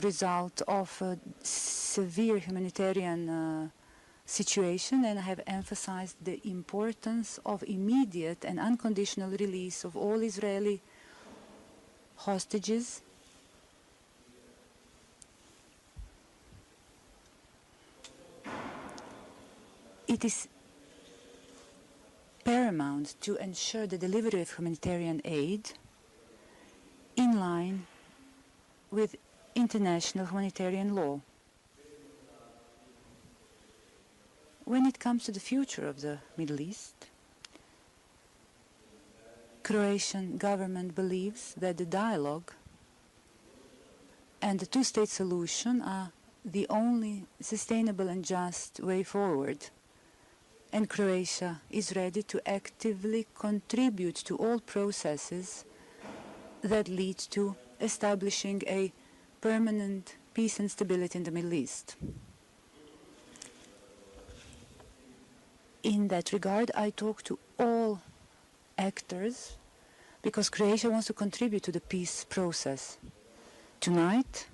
result of a severe humanitarian situation, and I have emphasized the importance of immediate and unconditional release of all Israeli hostages. It is paramount to ensure the delivery of humanitarian aid in line with international humanitarian law. When it comes to the future of the Middle East, Croatian government believes that the dialogue and the two-state solution are the only sustainable and just way forward. And Croatia is ready to actively contribute to all processes that lead to establishing a permanent peace and stability in the Middle East. In that regard, I talk to all actors because Croatia wants to contribute to the peace process. Tonight,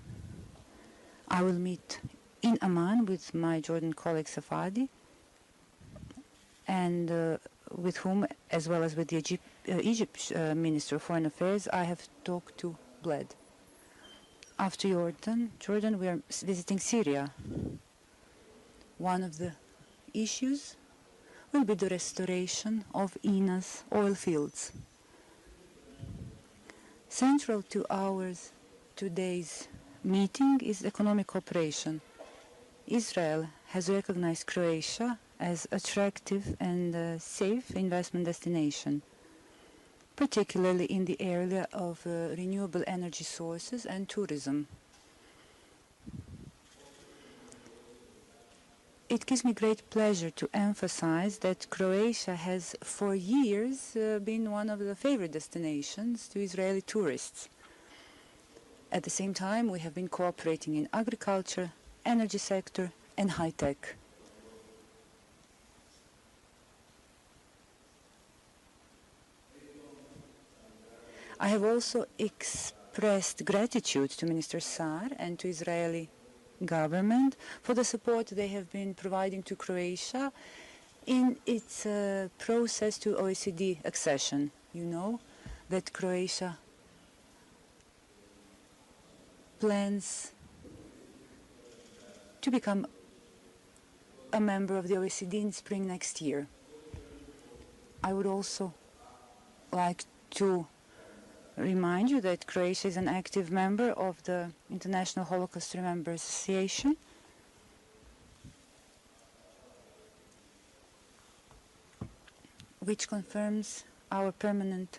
I will meet in Amman with my Jordan colleague Safadi, and with whom, as well as with the Egypt Minister of Foreign Affairs, I have talked to Bled. After Jordan, we are visiting Syria. One of the issues will be the restoration of INA's oil fields. Central to today's meeting is economic cooperation. Israel has recognized Croatia as attractive and safe investment destination, particularly in the area of renewable energy sources and tourism. It gives me great pleasure to emphasize that Croatia has for years been one of the favorite destinations to Israeli tourists. At the same time, we have been cooperating in agriculture, energy sector, and high-tech. I have also expressed gratitude to Minister Saar and to Israeli government for the support they have been providing to Croatia in its process to OECD accession. You know that Croatia plans to become a member of the OECD in spring next year. I would also like to remind you that Croatia is an active member of the International Holocaust Remembrance Association, which confirms our permanent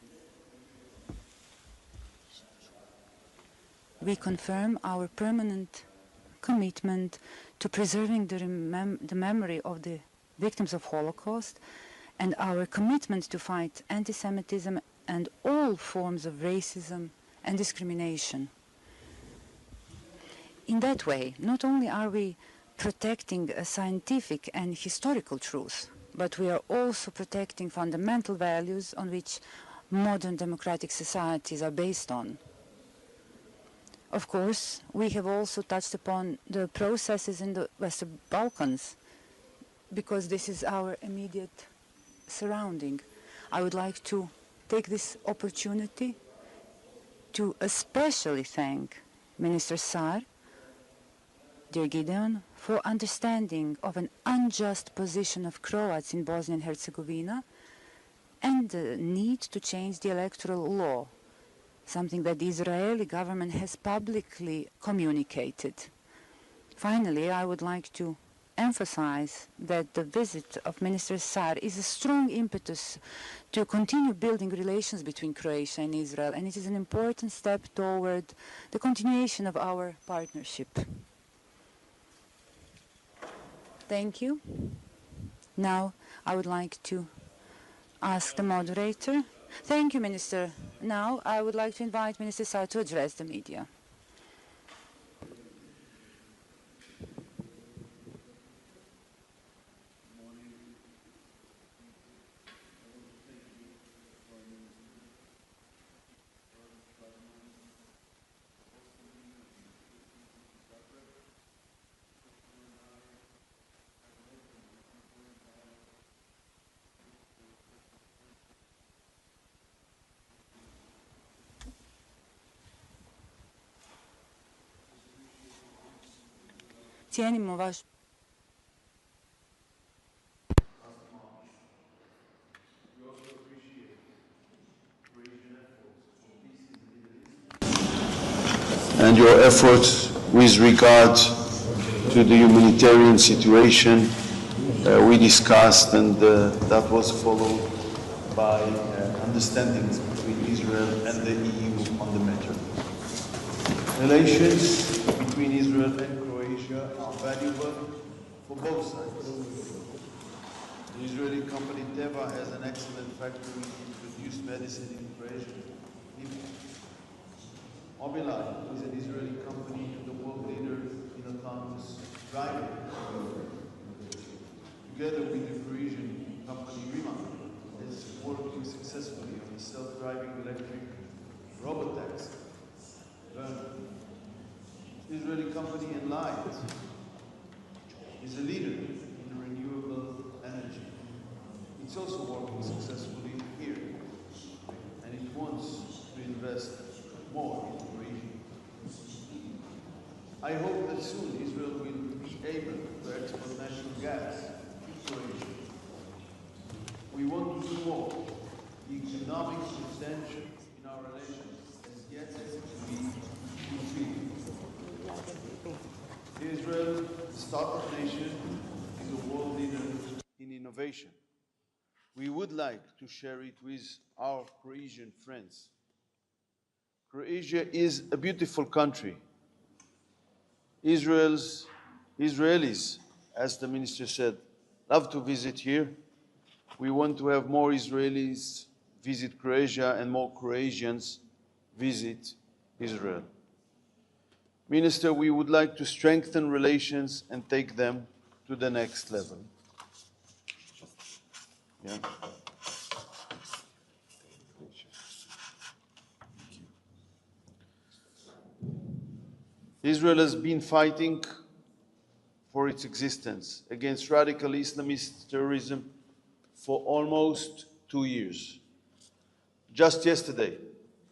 commitment to preserving the memory of the victims of Holocaust and our commitment to fight anti-Semitism and all forms of racism and discrimination. In that way, not only are we protecting a scientific and historical truth, but we are also protecting fundamental values on which modern democratic societies are based on. Of course, we have also touched upon the processes in the Western Balkans, because this is our immediate surrounding. I would like to take this opportunity to especially thank Minister Saar, dear Gideon, for understanding of an unjust position of Croats in Bosnia and Herzegovina and the need to change the electoral law, something that the Israeli government has publicly communicated. Finally, I would like to emphasize that the visit of Minister Saar is a strong impetus to continue building relations between Croatia and Israel, and it is an important step toward the continuation of our partnership. Thank you. Now I would like to ask the moderator. Thank you, Minister. Now I would like to invite Minister Saar to address the media. cijenimo vaš and your efforts with regard to the humanitarian situation we discussed, and that was followed by understandings between Israel and the EU on the matter. Relations between Israel and Croatia are valuable for both sides. The Israeli company Teva has an excellent factory to produce medicine in Croatia. Mobileye is an Israeli company and the world leader in autonomous driving. Together with the Parisian company Rimac, is working successfully on a self-driving electric robotaxi. The Israeli company Enlight is a leader in renewable energy. It's also working successfully here, and it wants to invest more in the region. I hope that soon Israel will be able to export natural gas to Croatia. We want to do more. The economic substantial in our relations has yet to be fulfilled. Israel, the startup nation, is a world leader in innovation. We would like to share it with our Croatian friends. Croatia is a beautiful country. Israelis, as the minister said, love to visit here. We want to have more Israelis visit Croatia and more Croatians visit Israel. Minister, we would like to strengthen relations and take them to the next level. Yeah. Israel has been fighting for its existence against radical Islamist terrorism for almost 2 years. Just yesterday,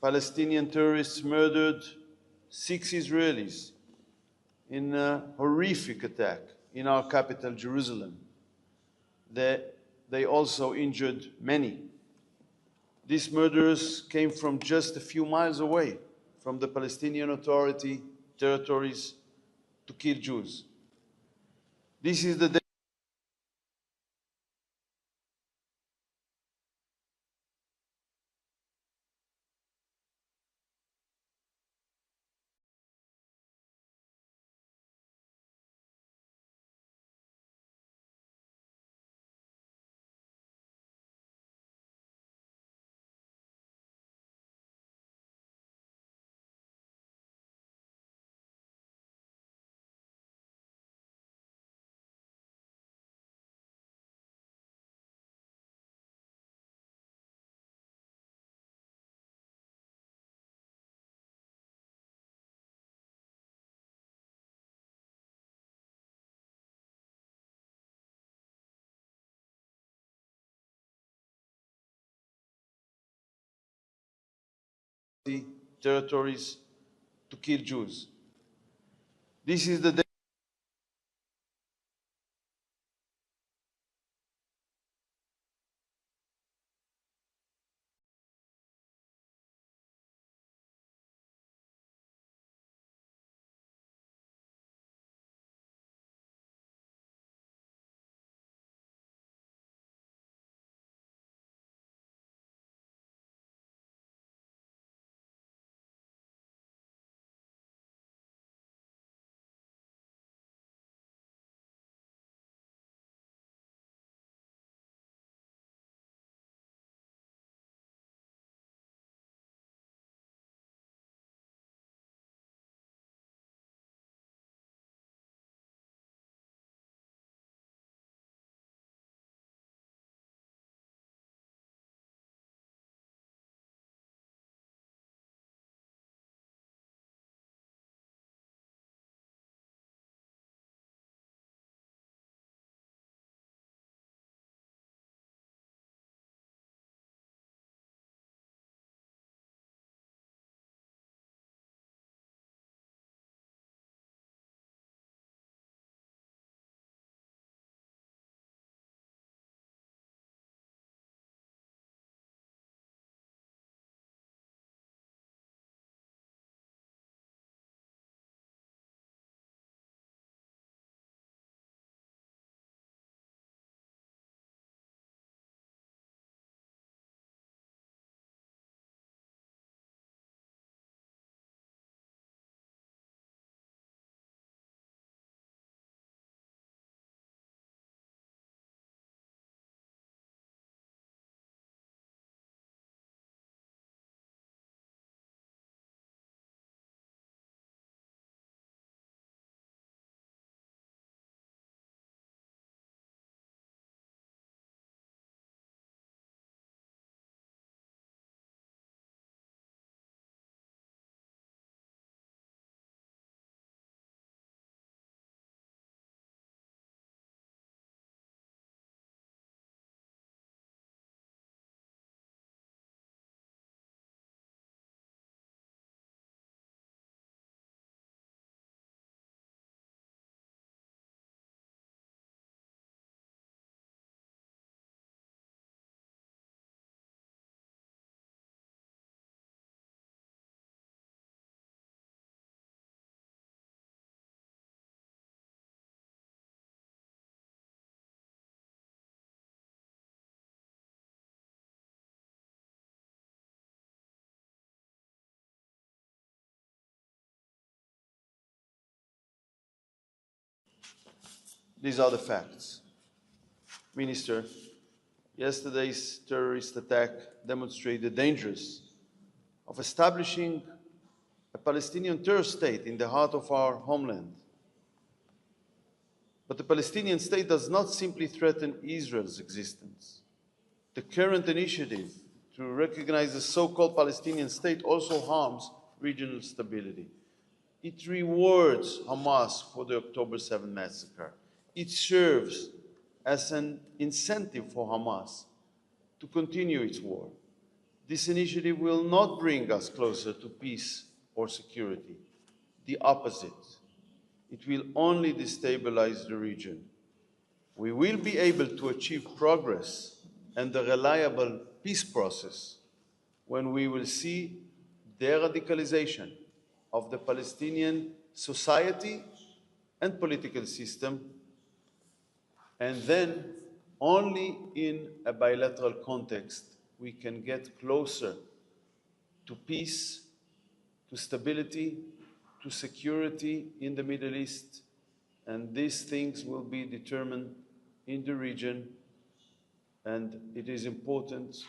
Palestinian terrorists murdered 6 Israelis in a horrific attack in our capital, Jerusalem. They also injured many. These murderers came from just a few miles away from the Palestinian Authority territories to kill Jews. This is the territories to kill Jews. This is the These are the facts. Minister, yesterday's terrorist attack demonstrated the dangers of establishing a Palestinian terror state in the heart of our homeland. But the Palestinian state does not simply threaten Israel's existence. The current initiative to recognize the so-called Palestinian state also harms regional stability. It rewards Hamas for the October 7 massacre. It serves as an incentive for Hamas to continue its war. This initiative will not bring us closer to peace or security. The opposite. It will only destabilize the region. We will be able to achieve progress and a reliable peace process when we will see de-radicalization of the Palestinian society and political system, and then only in a bilateral context we can get closer to peace, to stability, to security in the Middle East, and these things will be determined in the region, and it is important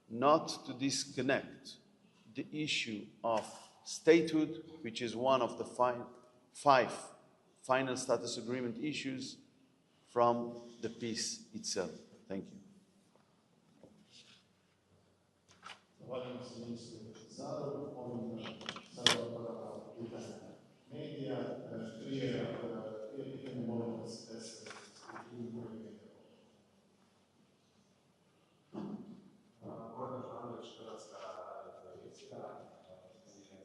not to disconnect the issue of statehood, which is one of the five final status agreement issues, from the peace itself. Thank you. Zahvaljujem se ministru Zaru. Ovim sada otvaramo pitanje medija. Prije pitanja molim vas da se Gordan Grlić, Hrvatska televizija, Gideon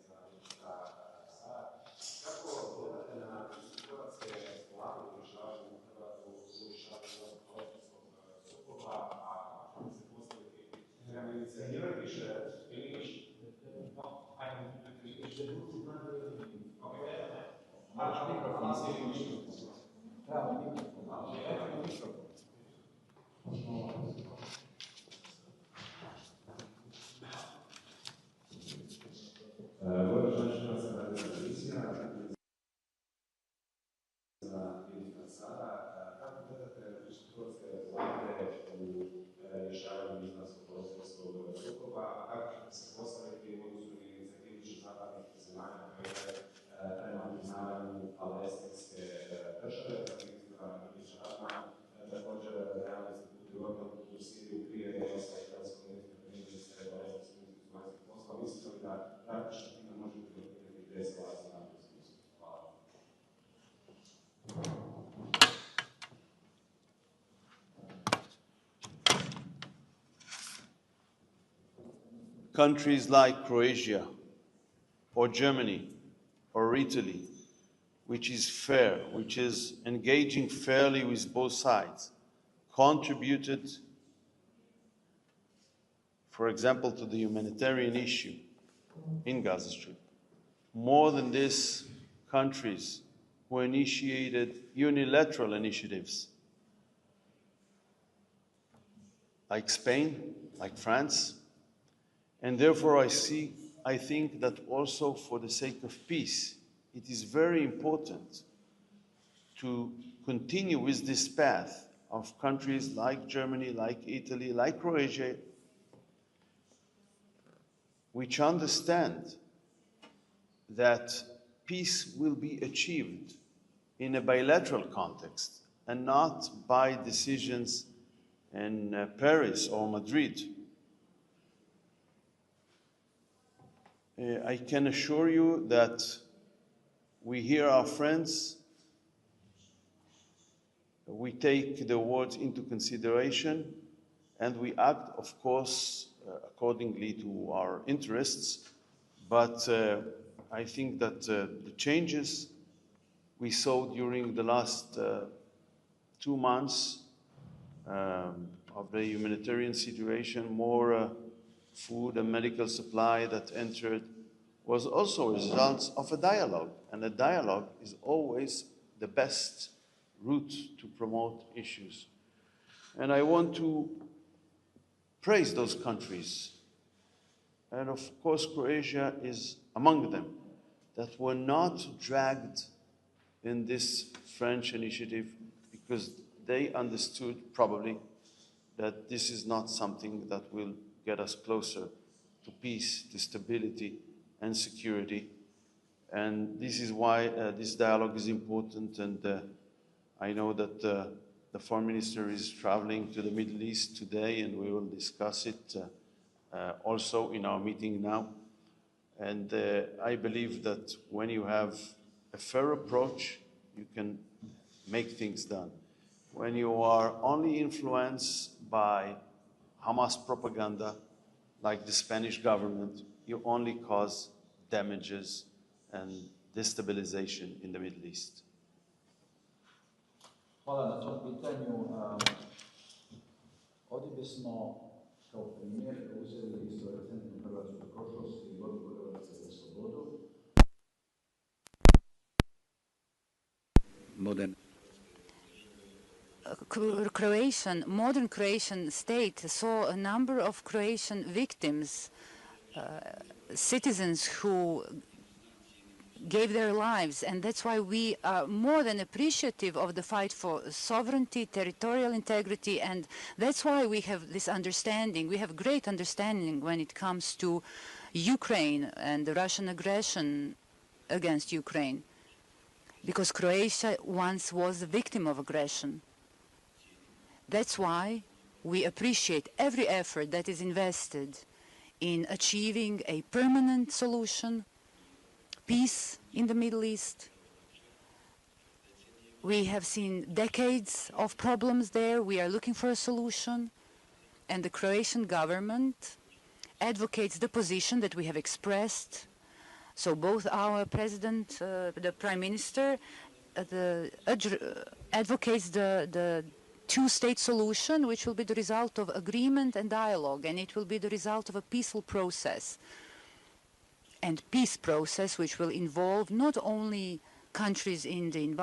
Saar Kako gledate na Hrvatske vlade u rješavanju sukoba, a kako se postaviti treba inicijatirati više ili više? Za Gideona Saara, kako gledate hrvatske vlade u rješavanju islamsko-palestinskog sukoba, kako će se postaviti u odnosu na inicijativu zapadnih zemalja koje prema priznavanju palestinske države, za ministra Grlić-Radman, također realni instituti u Siriju prije dolaska hrvatskog ministra palestinskih vanjskih poslova. Mislite li da praktično time možete doprinijeti deeskalaciji na tom smislu? Hvala. Countries like Croatia or Germany or Italy, which is fair, which is engaging fairly with both sides, contributed, for example, to the humanitarian issue in Gaza Strip. More than this, countries who initiated unilateral initiatives, like Spain, like France, and therefore I think that also for the sake of peace, it is very important to continue with this path of countries like Germany, like Italy, like Croatia, which understand that peace will be achieved in a bilateral context and not by decisions in Paris or Madrid. I can assure you that we hear our friends, we take the words into consideration, and we act, of course, accordingly to our interests. But I think that the changes we saw during the last 2 months of the humanitarian situation, more food and medical supply that entered, was also a result of a dialogue. And a dialogue is always the best route to promote issues. And I want to praise those countries. And of course, Croatia is among them, that were not dragged in this French initiative because they understood probably that this is not something that will get us closer to peace, to stability and security. And this is why this dialogue is important. And I know that the Foreign Minister is traveling to the Middle East today, and we will discuss it also in our meeting now. And I believe that when you have a fair approach, you can make things done. When you are only influenced by Hamas propaganda, like the Spanish government, you only cause damages and destabilization in the Middle East. Hvala na tom pitanju. Ovdje bismo kao primjer uzeli isto recentnu hrvatsku prošlost i borbu Hrvatske za slobodu. Modern Croatian state saw a number of Croatian victims, citizens who gave their lives, and that's why we are more than appreciative of the fight for sovereignty, territorial integrity, and that's why we have this understanding. We have great understanding when it comes to Ukraine and the Russian aggression against Ukraine, because Croatia once was a victim of aggression. That's why we appreciate every effort that is invested in achieving a permanent solution, peace in the Middle East. We have seen decades of problems there. We are looking for a solution. And the Croatian government advocates the position that we have expressed. So both our president, the prime minister, advocates the two-state solution, which will be the result of agreement and dialogue, and it will be the result of a peaceful process. And peace process which will involve not only countries in the environment,